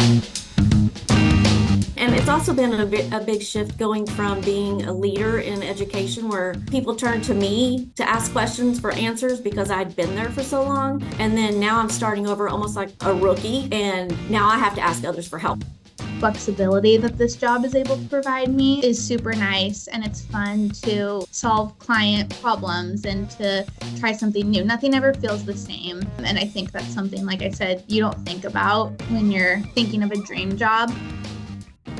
And it's also been a big shift going from being a leader in education where people turn to me to ask questions for answers because I'd been there for so long. And then now I'm starting over almost like a rookie, and now I have to ask others for help. Flexibility that this job is able to provide me is super nice, and it's fun to solve client problems and to try something new. Nothing ever feels the same. And I think that's something, like I said, you don't think about when you're thinking of a dream job.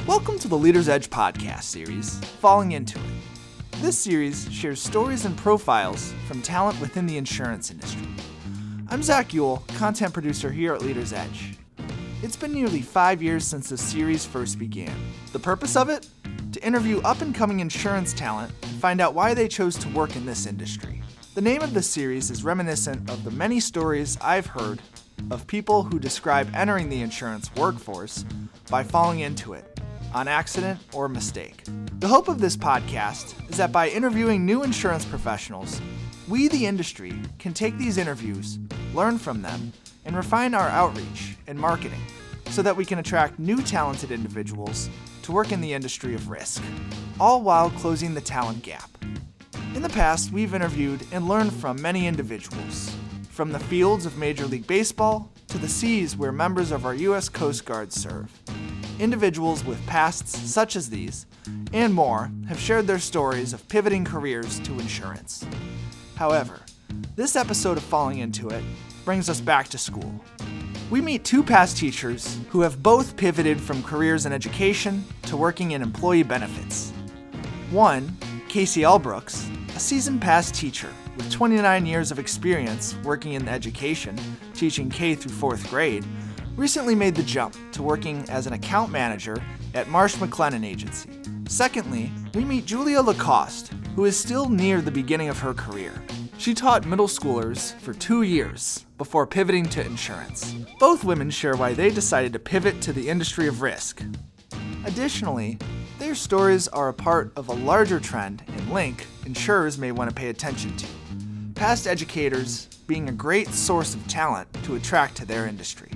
Welcome to the Leader's Edge podcast series, Falling Into It. This series shares stories and profiles from talent within the insurance industry. I'm Zach Ewell, content producer here at Leader's Edge. It's been nearly 5 years since this series first began. The purpose of it? To interview up-and-coming insurance talent and find out why they chose to work in this industry. The name of this series is reminiscent of the many stories I've heard of people who describe entering the insurance workforce by falling into it, on accident or mistake. The hope of this podcast is that by interviewing new insurance professionals, we, the industry, can take these interviews, learn from them, and refine our outreach and marketing so that we can attract new talented individuals to work in the industry of risk, all while closing the talent gap. In the past, we've interviewed and learned from many individuals, from the fields of Major League Baseball to the seas where members of our U.S. Coast Guard serve. Individuals with pasts such as these, and more, have shared their stories of pivoting careers to insurance. However, this episode of Falling Into It brings us back to school. We meet two past teachers who have both pivoted from careers in education to working in employee benefits. One, Casey Allsbrooks, a seasoned past teacher with 29 years of experience working in education, teaching K through 4th grade, recently made the jump to working as an account manager at Marsh McLennan Agency. Secondly, we meet Julia Lacoste, who is still near the beginning of her career. She taught middle schoolers for 2 years before pivoting to insurance. Both women share why they decided to pivot to the industry of risk. Additionally, their stories are a part of a larger trend and link insurers may want to pay attention to. Past educators being a great source of talent to attract to their industry.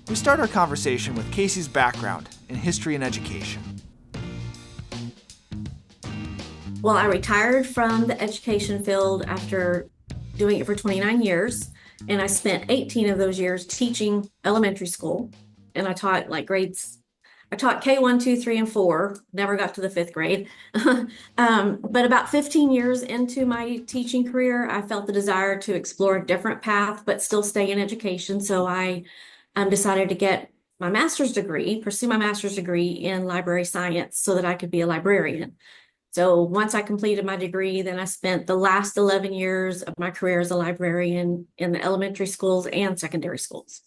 We start our conversation with Casey's background in history and education. Well, I retired from the education field after doing it for 29 years, and I spent 18 of those years teaching elementary school, and I taught I taught K1, 2, 3, and 4, never got to the 5th grade. But about 15 years into my teaching career, I felt the desire to explore a different path, but still stay in education, so I decided to get my master's degree, pursue my master's degree in library science so that I could be a librarian. So once I completed my degree, then I spent the last 11 years of my career as a librarian in the elementary schools and secondary schools.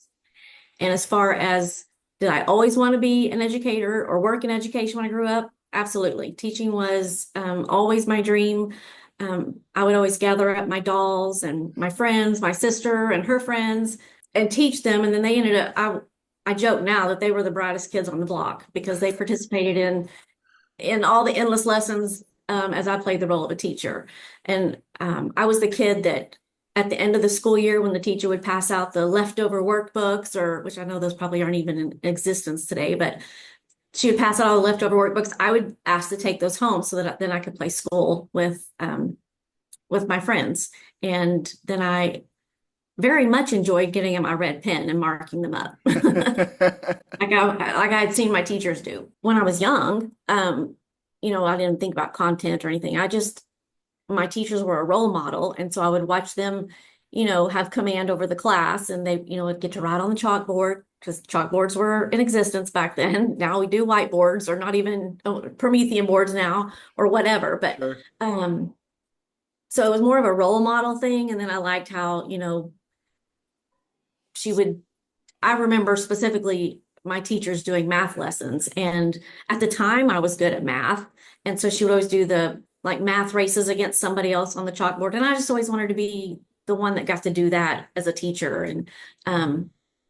And as far as did I always want to be an educator or work in education when I grew up? Absolutely. Teaching was always my dream. I would always gather up my dolls and my friends, my sister and her friends, and teach them. And then they ended up, I joke now that they were the brightest kids on the block because they participated in all the endless lessons as I played the role of a teacher. And I was the kid that at the end of the school year when the teacher would pass out the leftover workbooks, or which I know those probably aren't even in existence today, but she would pass out all the leftover workbooks. I would ask to take those home so that then I could play school with my friends. And then I very much enjoyed getting in my red pen and marking them up like I had seen my teachers do. When I was young, I didn't think about content or anything. My teachers were a role model. And so I would watch them, have command over the class, and they, would get to write on the chalkboard because chalkboards were in existence back then. Now we do whiteboards, or not even Promethean boards now or whatever. But Sure. So it was more of a role model thing. And then I liked how, I remember specifically my teachers doing math lessons. And at the time I was good at math. And so she would always do the math races against somebody else on the chalkboard. And I just always wanted to be the one that got to do that as a teacher. And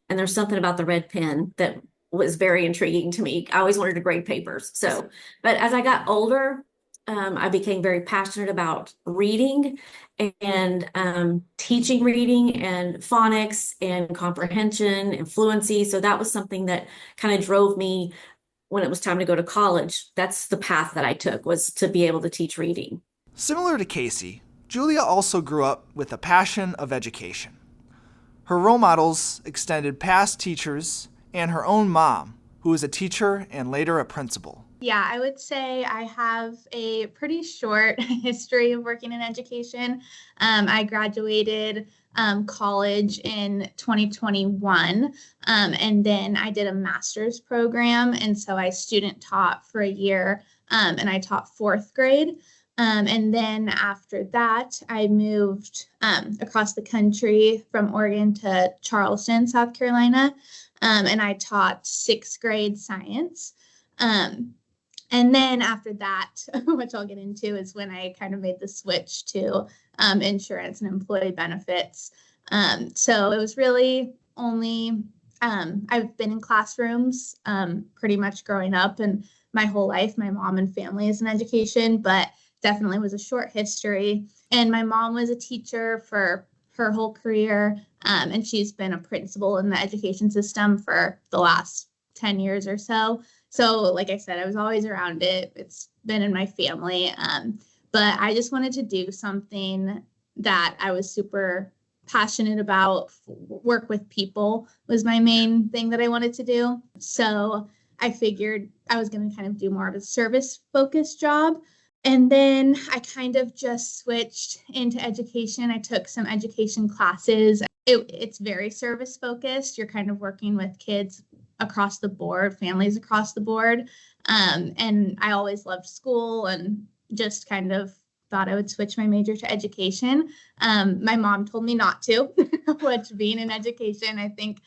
there's something about the red pen that was very intriguing to me. I always wanted to grade papers. But as I got older, I became very passionate about reading and teaching reading and phonics and comprehension and fluency. So that was something that kind of drove me when it was time to go to college. That's the path that I took, was to be able to teach reading. Similar to Casey, Julia also grew up with a passion of education. Her role models extended past teachers and her own mom, who was a teacher and later a principal. Yeah, I would say I have a pretty short history of working in education. I graduated college in 2021, and then I did a master's program, and so I student taught for a year, and I taught fourth grade. And then after that, I moved across the country from Oregon to Charleston, South Carolina, and I taught sixth grade science. And then after that, which I'll get into, is when I kind of made the switch to insurance and employee benefits. So it was really only, I've been in classrooms pretty much growing up and my whole life. My mom and family is in education, but definitely was a short history. And my mom was a teacher for her whole career, and she's been a principal in the education system for the last 10 years or so. So like I said, I was always around it. It's been in my family. But I just wanted to do something that I was super passionate about. Work with people was my main thing that I wanted to do. So I figured I was going to kind of do more of a service-focused job. And then I kind of just switched into education. I took some education classes. It's very service-focused. You're kind of working with kids across the board, families across the board. And I always loved school and just kind of thought I would switch my major to education. My mom told me not to, which being in education, I think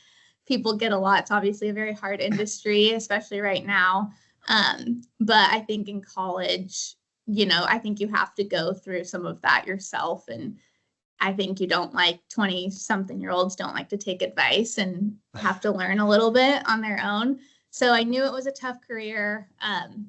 people get a lot. It's obviously a very hard industry, especially right now. But I think in college, I think you have to go through some of that yourself. And I think 20-something-year-olds don't like to take advice and have to learn a little bit on their own. So I knew it was a tough career.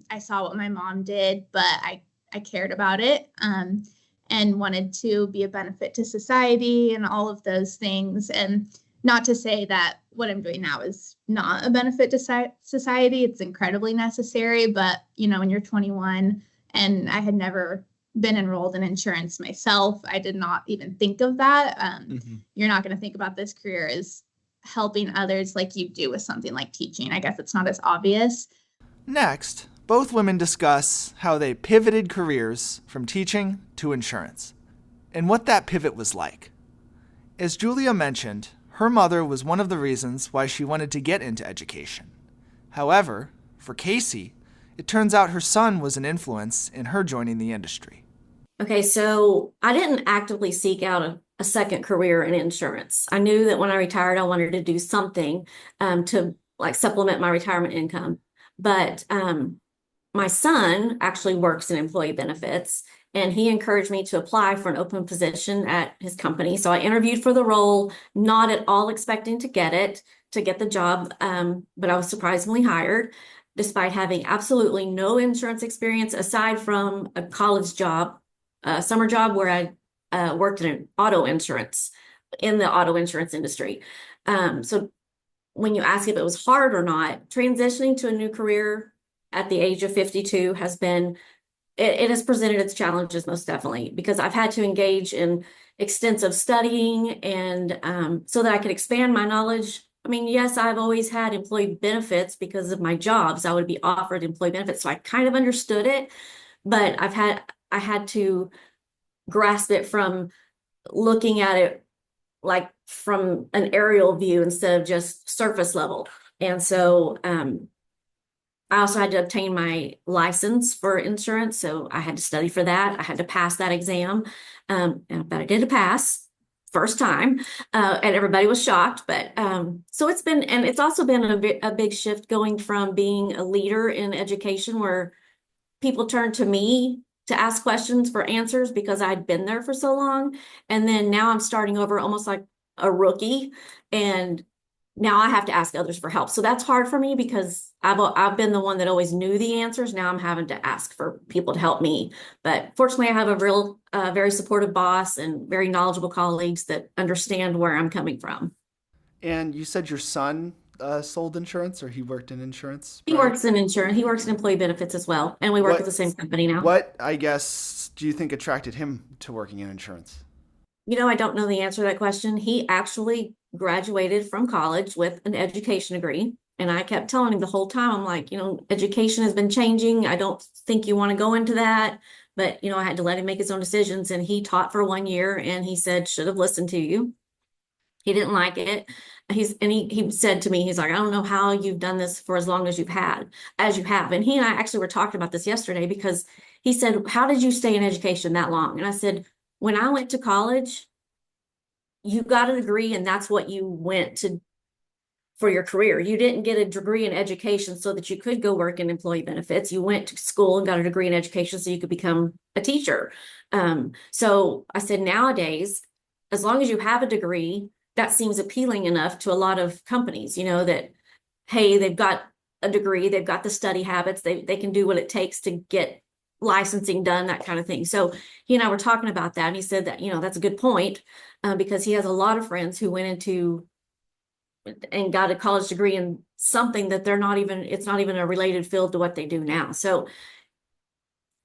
I saw what my mom did, but I cared about it and wanted to be a benefit to society and all of those things. And not to say that what I'm doing now is not a benefit to society. It's incredibly necessary. But, when you're 21 and I had never been enrolled in insurance myself, I did not even think of that. You're not going to think about this career as helping others like you do with something like teaching. I guess it's not as obvious. Next, both women discuss how they pivoted careers from teaching to insurance and what that pivot was like. As Julia mentioned, her mother was one of the reasons why she wanted to get into education. However, for Casey, it turns out her son was an influence in her joining the industry. Okay, so I didn't actively seek out a second career in insurance. I knew that when I retired, I wanted to do something to supplement my retirement income. But my son actually works in employee benefits, and he encouraged me to apply for an open position at his company. So I interviewed for the role, not at all expecting to get the job, but I was surprisingly hired, despite having absolutely no insurance experience aside from a college job, a summer job where I worked in the auto insurance industry. So when you ask if it was hard or not, transitioning to a new career at the age of 52 has been, it has presented its challenges most definitely, because I've had to engage in extensive studying and so that I could expand my knowledge. I mean, yes, I've always had employee benefits because of my jobs. I would be offered employee benefits, so I kind of understood it, but I had to grasp it from looking at it like from an aerial view instead of just surface level. And so I also had to obtain my license for insurance, so I had to study for that. I had to pass that exam, but I did pass first time, and everybody was shocked. But so it's also been a big shift going from being a leader in education where people turn to me to ask questions for answers because I'd been there for so long, and then now I'm starting over almost like a rookie, and Now I have to ask others for help. So that's hard for me because I've been the one that always knew the answers. Now I'm having to ask for people to help me. But fortunately, I have a very supportive boss and very knowledgeable colleagues that understand where I'm coming from. And you said your son sold insurance, or he worked in insurance He prior? works in insurance. He works in employee benefits as well, and we work at the What same company now. what I guess do you think attracted him to working in insurance? I don't know the answer to that question. He actually graduated from college with an education degree. And I kept telling him the whole time, I'm like, education has been changing. I don't think you want to go into that. But, I had to let him make his own decisions. And he taught for 1 year and he said, should have listened to you. He didn't like it. He said to me, he's like, I don't know how you've done this for as long as you have. And he and I actually were talking about this yesterday because he said, how did you stay in education that long? And I said, when I went to college, you got a degree and that's what you went to for your career. You didn't get a degree in education so that you could go work in employee benefits. You went to school and got a degree in education so you could become a teacher. So I said, nowadays, as long as you have a degree, that seems appealing enough to a lot of companies, that, hey, they've got a degree, they've got the study habits, they can do what it takes to get licensing done, that kind of thing. So he and I were talking about that, and he said that, that's a good point, because he has a lot of friends who went into and got a college degree in something that it's not even a related field to what they do now. So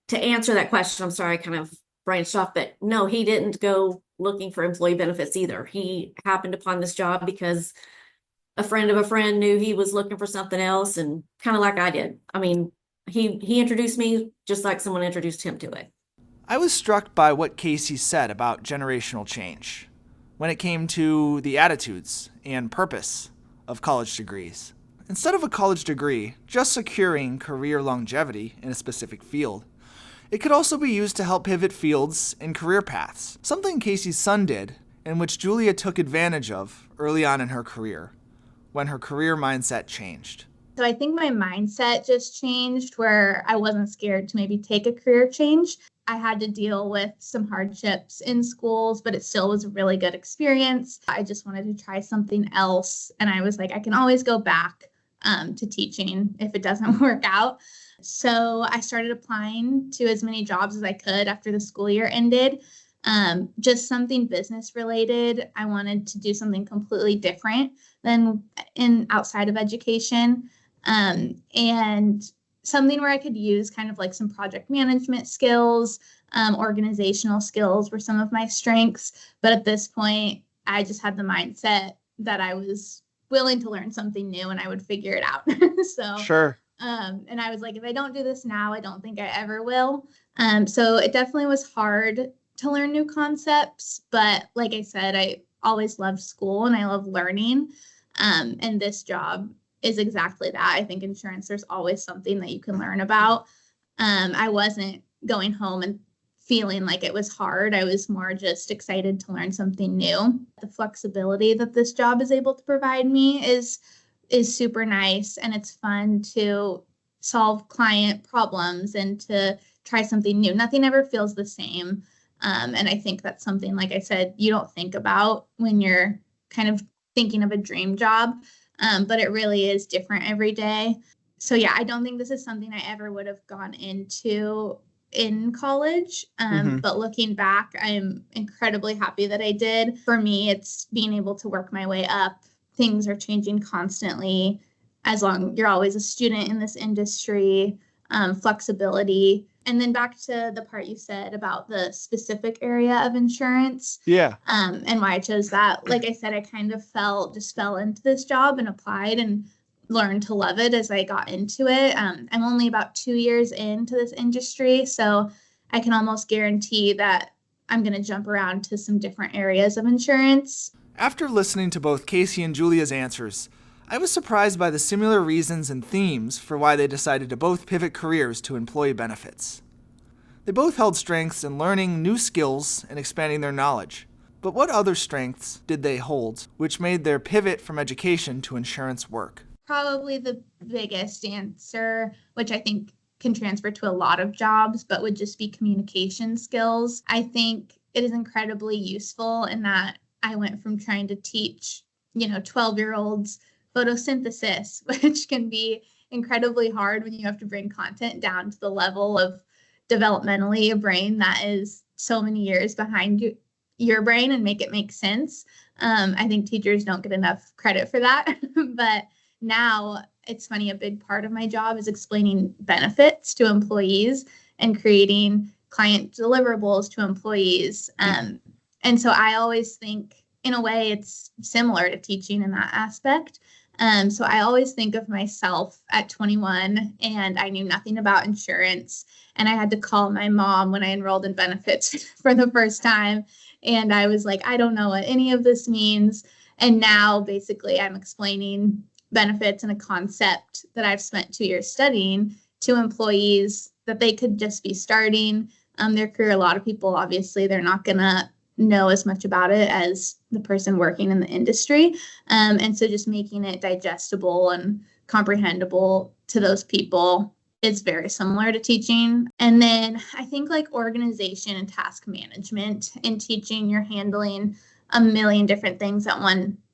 to answer that question, I'm sorry, I kind of branched off, but no, he didn't go looking for employee benefits either. He happened upon this job because a friend of a friend knew he was looking for something else, and kind of like I did. I mean, he introduced me just like someone introduced him to it. I was struck by what Casey said about generational change when it came to the attitudes and purpose of college degrees. Instead of a college degree just securing career longevity in a specific field, it could also be used to help pivot fields and career paths, something Casey's son did, and which Julia took advantage of early on in her career, when her career mindset changed. So I think my mindset just changed where I wasn't scared to maybe take a career change. I had to deal with some hardships in schools, but it still was a really good experience. I just wanted to try something else. And I was like, I can always go back to teaching if it doesn't work out. So I started applying to as many jobs as I could after the school year ended. Just something business related. I wanted to do something completely different than outside of education. And something where I could use kind of like some project management skills, organizational skills were some of my strengths. But at this point, I just had the mindset that I was willing to learn something new and I would figure it out. Sure. And I was like, if I don't do this now, I don't think I ever will. So it definitely was hard to learn new concepts. But like I said, I always loved school and I love learning. And this job is exactly that. I think insurance, there's always something that you can learn about. I wasn't going home and feeling like it was hard. I was more just excited to learn something new. The flexibility that this job is able to provide me is super nice, and it's fun to solve client problems and to try something new. Nothing ever feels the same. And I think that's something, like I said, you don't think about when you're kind of thinking of a dream job, but it really is different every day. So yeah, I don't think this is something I ever would have gone into in college. But looking back, I'm incredibly happy that I did. For me, it's being able to work my way up. Things are changing constantly. As long you're always a student in this industry, flexibility. And then back to the part you said about the specific area of insurance. Yeah. And why I chose that. Like I said, I kind of fell into this job and applied and learned to love it as I got into it. I'm only about 2 years into this industry, so I can almost guarantee that I'm going to jump around to some different areas of insurance. After listening to both Casey and Julia's answers, I was surprised by the similar reasons and themes for why they decided to both pivot careers to employee benefits. They both held strengths in learning new skills and expanding their knowledge. But what other strengths did they hold, which made their pivot from education to insurance work? Probably the biggest answer, which I think can transfer to a lot of jobs, but would just be communication skills. I think it is incredibly useful in that I went from trying to teach 12-year-olds photosynthesis, which can be incredibly hard when you have to bring content down to the level of developmentally a brain that is so many years behind your brain and make it make sense. I think teachers don't get enough credit for that. But now it's funny, a big part of my job is explaining benefits to employees and creating client deliverables to employees. And so I always think, in a way, it's similar to teaching in that aspect. So I always think of myself at 21 and I knew nothing about insurance. And I had to call my mom when I enrolled in benefits for the first time. And I was like, I don't know what any of this means. And now basically I'm explaining benefits and a concept that I've spent 2 years studying to employees that they could just be starting their career. A lot of people, obviously, they're not going to know as much about it as the person working in the industry. And so just making it digestible and comprehensible to those people is very similar to teaching. And then I think like organization and task management in teaching, you're handling a million different things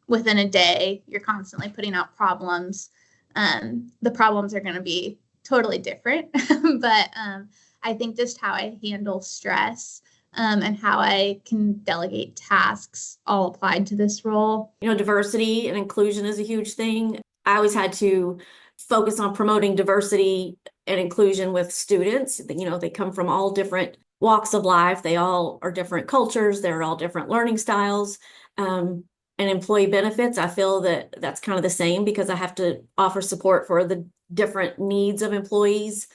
within a day. You're constantly putting out problems. The problems are going to be totally different, but I think just how I handle stress and how I can delegate tasks all applied to this role. Diversity and inclusion is a huge thing. I always had to focus on promoting diversity and inclusion with students. They come from all different walks of life. They all are different cultures. They're all different learning styles. And employee benefits, I feel that that's kind of the same because I have to offer support for the different needs of employees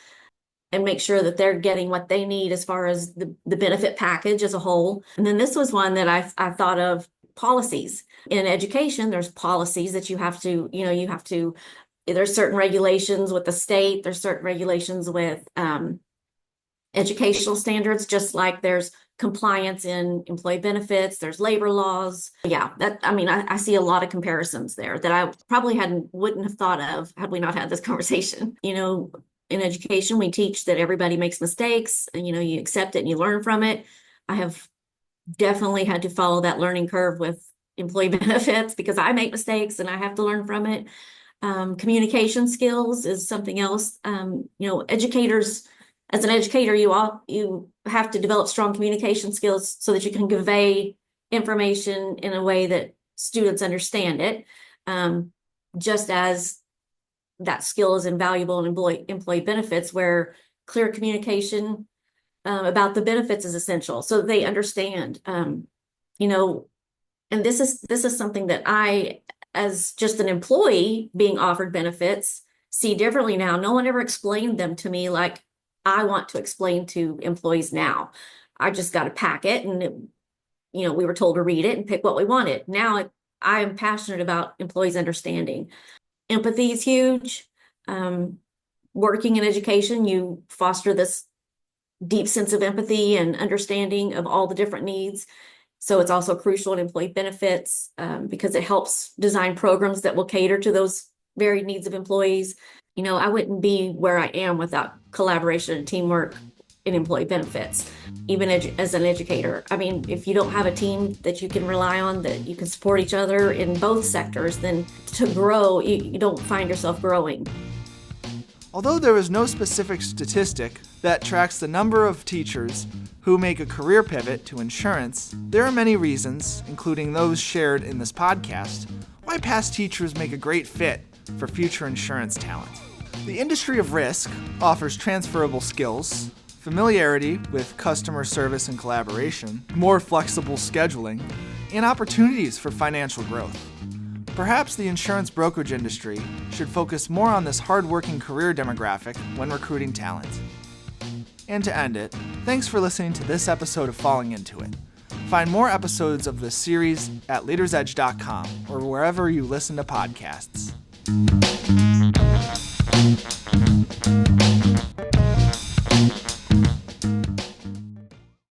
and make sure that they're getting what they need as far as the benefit package as a whole. And then this was one that I thought of policies. In education, there's policies that you have to, there's certain regulations with the state, there's certain regulations with educational standards, just like there's compliance in employee benefits, there's labor laws. Yeah, I see a lot of comparisons there that I probably wouldn't have thought of had we not had this conversation. In education, we teach that everybody makes mistakes and, you accept it and you learn from it. I have definitely had to follow that learning curve with employee benefits because I make mistakes and I have to learn from it. Communication skills is something else. Educators, as an educator, you have to develop strong communication skills so that you can convey information in a way that students understand it. Just as that skill is invaluable in employee benefits, where clear communication about the benefits is essential so that they understand. And this is something that I, as just an employee being offered benefits, see differently now. No one ever explained them to me like I want to explain to employees now. I just got a packet and we were told to read it and pick what we wanted. Now I am passionate about employees understanding. Empathy is huge. Working in education, you foster this deep sense of empathy and understanding of all the different needs. So it's also crucial in employee benefits because it helps design programs that will cater to those varied needs of employees. I wouldn't be where I am without collaboration and teamwork in employee benefits, even as an educator. If you don't have a team that you can rely on, that you can support each other in both sectors, then to grow, you don't find yourself growing. Although there is no specific statistic that tracks the number of teachers who make a career pivot to insurance, there are many reasons, including those shared in this podcast, why past teachers make a great fit for future insurance talent. The industry of risk offers transferable skills, familiarity with customer service and collaboration, more flexible scheduling, and opportunities for financial growth. Perhaps the insurance brokerage industry should focus more on this hard-working career demographic when recruiting talent. And to end it, thanks for listening to this episode of Falling Into It. Find more episodes of this series at leadersedge.com or wherever you listen to podcasts.